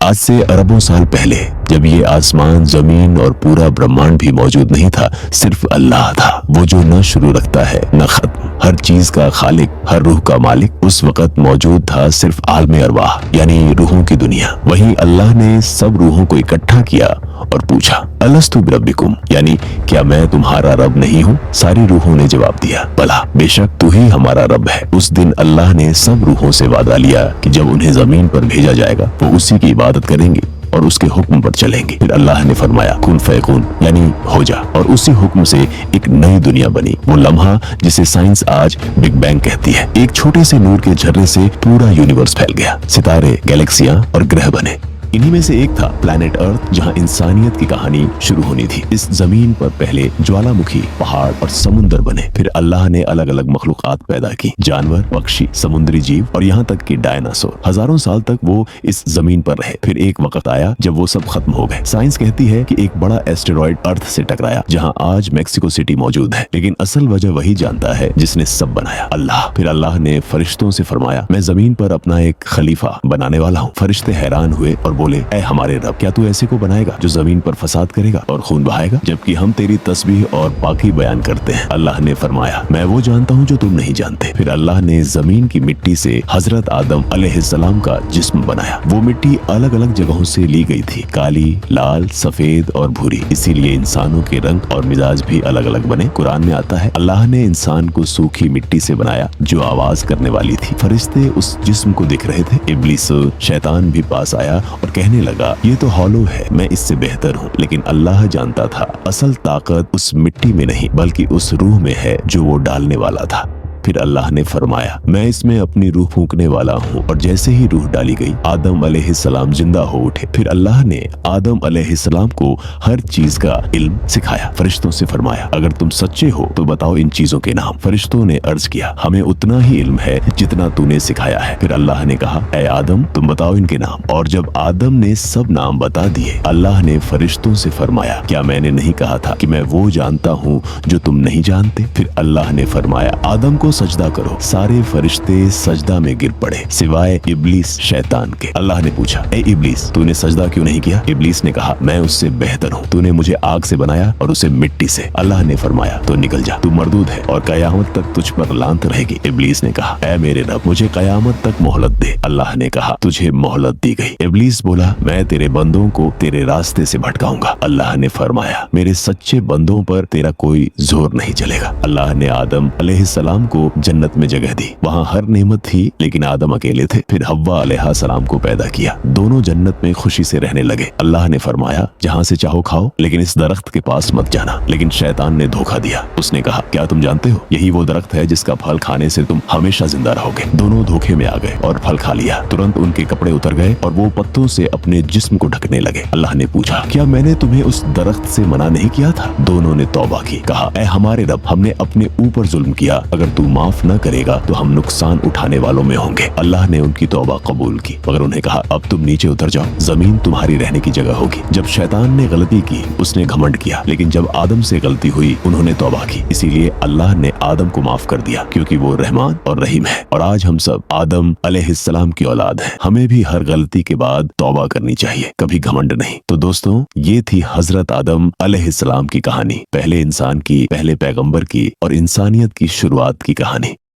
आज से अरबों साल पहले, जब ये आसमान, जमीन और पूरा ब्रह्मांड भी मौजूद नहीं था, सिर्फ अल्लाह था, वो जो न शुरू रखता है न खत्म, हर चीज का खालिक, हर रूह का मालिक। उस वक्त मौजूद था सिर्फ आलमे अरवाह, यानी रूहों की दुनिया। वहीं अल्लाह ने सब रूहों को इकट्ठा किया और पूछा, अलस्तु बिरब्बिकुम, यानी क्या मैं तुम्हारा रब नहीं हूँ? सारी रूहों ने जवाब दिया, भला, बेशक तू ही हमारा रब है। उस दिन अल्लाह ने सब रूहों से वादा लिया कि जब उन्हें जमीन पर भेजा जाएगा वो उसी की इबादत करेंगे और उसके हुक्म पर चलेंगे। फिर अल्लाह ने फरमाया, कुन फयकुन, यानी हो जा, और उसी हुक्म से एक नई दुनिया बनी। वो लम्हा जिसे साइंस आज बिग बैंग कहती है। एक छोटे से नूर के झर्रे से पूरा यूनिवर्स फैल गया, सितारे, गैलेक्सियां और ग्रह बने। इन्हीं में से एक था प्लैनेट अर्थ, जहां इंसानियत की कहानी शुरू होनी थी। इस जमीन पर पहले ज्वालामुखी, पहाड़ और समुंदर बने। फिर अल्लाह ने अलग अलग मखलूकात पैदा की, जानवर, पक्षी, समुद्री जीव और यहाँ तक कि डायनासोर। हजारों साल तक वो इस जमीन पर रहे। फिर एक वक्त आया जब वो सब खत्म हो गए। साइंस कहती है कि एक बड़ा एस्टेरॉइड अर्थ से टकराया, जहाँ आज मैक्सिको सिटी मौजूद है। लेकिन असल वजह वही जानता है जिसने सब बनाया, अल्लाह। फिर अल्लाह ने फरिश्तों से फरमाया, मैं जमीन पर अपना एक खलीफा बनाने वाला हूँ। फरिश्ते हैरान हुए और बोले, ऐ हमारे रब, क्या तू ऐसे को बनाएगा जो जमीन पर फसाद करेगा और खून बहाएगा, जबकि हम तेरी तस्बीह और पाकी बयान करते हैं। अल्लाह ने फरमाया, मैं वो जानता हूँ जो तुम नहीं जानते। फिर अल्लाह ने जमीन की मिट्टी से हजरत आदम अलैहिस्सलाम का जिस्म बनाया। वो मिट्टी अलग अलग जगहों से ली गई थी, काली, लाल, सफेद और भूरी। इसीलिए इंसानों के रंग और मिजाज भी अलग अलग बने। कुरान में आता है, अल्लाह ने इंसान को सूखी मिट्टी से बनाया जो आवाज करने वाली थी। फरिश्ते उस जिस्म को देख रहे थे। इब्लीस, शैतान भी पास आया और कहने लगा, ये तो हॉलो है, मैं इससे बेहतर हूँ। लेकिन अल्लाह जानता था असल ताकत उस मिट्टी में नहीं बल्कि उस रूह में है जो वो डालने वाला था। फिर अल्लाह ने फरमाया, मैं इसमें अपनी रूह फूंकने वाला हूँ। और जैसे ही रूह डाली गई, आदम अलैहिस्सलाम जिंदा हो उठे। फिर अल्लाह ने आदम अलैहिस्सलाम को हर चीज का इल्म सिखाया। फरिश्तों से फरमाया, अगर तुम सच्चे हो तो बताओ इन चीजों के नाम। फरिश्तों ने अर्ज किया, हमें उतना ही इल्म है जितना तूने सिखाया है। फिर अल्लाह ने कहा, ऐ आदम, तुम बताओ इनके नाम। और जब आदम ने सब नाम बता दिए, अल्लाह ने फरिश्तों से फरमाया, क्या मैंने नहीं कहा था कि मैं वो जानता हूँ जो तुम नहीं जानते? फिर अल्लाह ने फरमाया, आदम को सजदा करो। सारे फरिश्ते सजदा में गिर पड़े सिवाय इब्लीस, शैतान के। अल्लाह ने पूछा, ए इब्लीस, तूने सजदा क्यों नहीं किया? इब्लीस ने कहा, मैं उससे बेहतर हूँ। तूने मुझे आग से बनाया और उसे मिट्टी से। अल्लाह ने फरमाया, तो निकल जा, तू मरदूद है और कयामत तक तुझ पर लानत रहेगी। इब्लीस ने कहा, ऐ मेरे रब, मुझे कयामत तक मोहलत दे। अल्लाह ने कहा, तुझे मोहलत दी गई। इब्लीस बोला, मैं तेरे बंदों को तेरे रास्ते से भटकाऊंगा। अल्लाह ने फरमाया, मेरे सच्चे बंदों पर तेरा कोई जोर नहीं चलेगा। अल्लाह ने आदम अलैहिस्सलाम को जन्नत में जगह दी। वहाँ हर नेमत थी लेकिन आदम अकेले थे। फिर हव्वा अलैहिस्सलाम को पैदा किया। दोनों जन्नत में खुशी से रहने लगे। अल्लाह ने फरमाया, जहाँ से चाहो खाओ लेकिन इस दरख्त के पास मत जाना। लेकिन शैतान ने धोखा दिया। उसने कहा, क्या तुम जानते हो यही वो दरख्त है जिसका फल खाने से तुम हमेशा जिंदा रहोगे। दोनों धोखे में आ गए और फल खा लिया। तुरंत उनके कपड़े उतर गए और वो पत्तों से अपने जिस्म को ढकने लगे। अल्लाह ने पूछा, क्या मैंने तुम्हें उस दरख्त से मना नहीं किया था? दोनों ने तौबा की। कहा, ऐ हमारे रब, हमने अपने ऊपर जुल्म किया, अगर तू माफ न करेगा तो हम नुकसान उठाने वालों में होंगे। अल्लाह ने उनकी तौबा कबूल की मगर उन्हें कहा, अब तुम नीचे उतर जाओ, जमीन तुम्हारी रहने की जगह होगी। जब शैतान ने गलती की उसने घमंड किया, लेकिन जब आदम से गलती हुई उन्होंने तौबा की। इसीलिए अल्लाह ने आदम को माफ कर दिया क्योंकि वो रहमान और रहीम है। और आज हम सब आदम अलैहिस्सलाम की औलाद हैं। हमें भी हर गलती के बाद तौबा करनी चाहिए, कभी घमंड नहीं। तो दोस्तों, ये थी हजरत आदम अलैहिस्सलाम की कहानी, पहले इंसान की, पहले पैगंबर की और इंसानियत की शुरुआत की कहानी।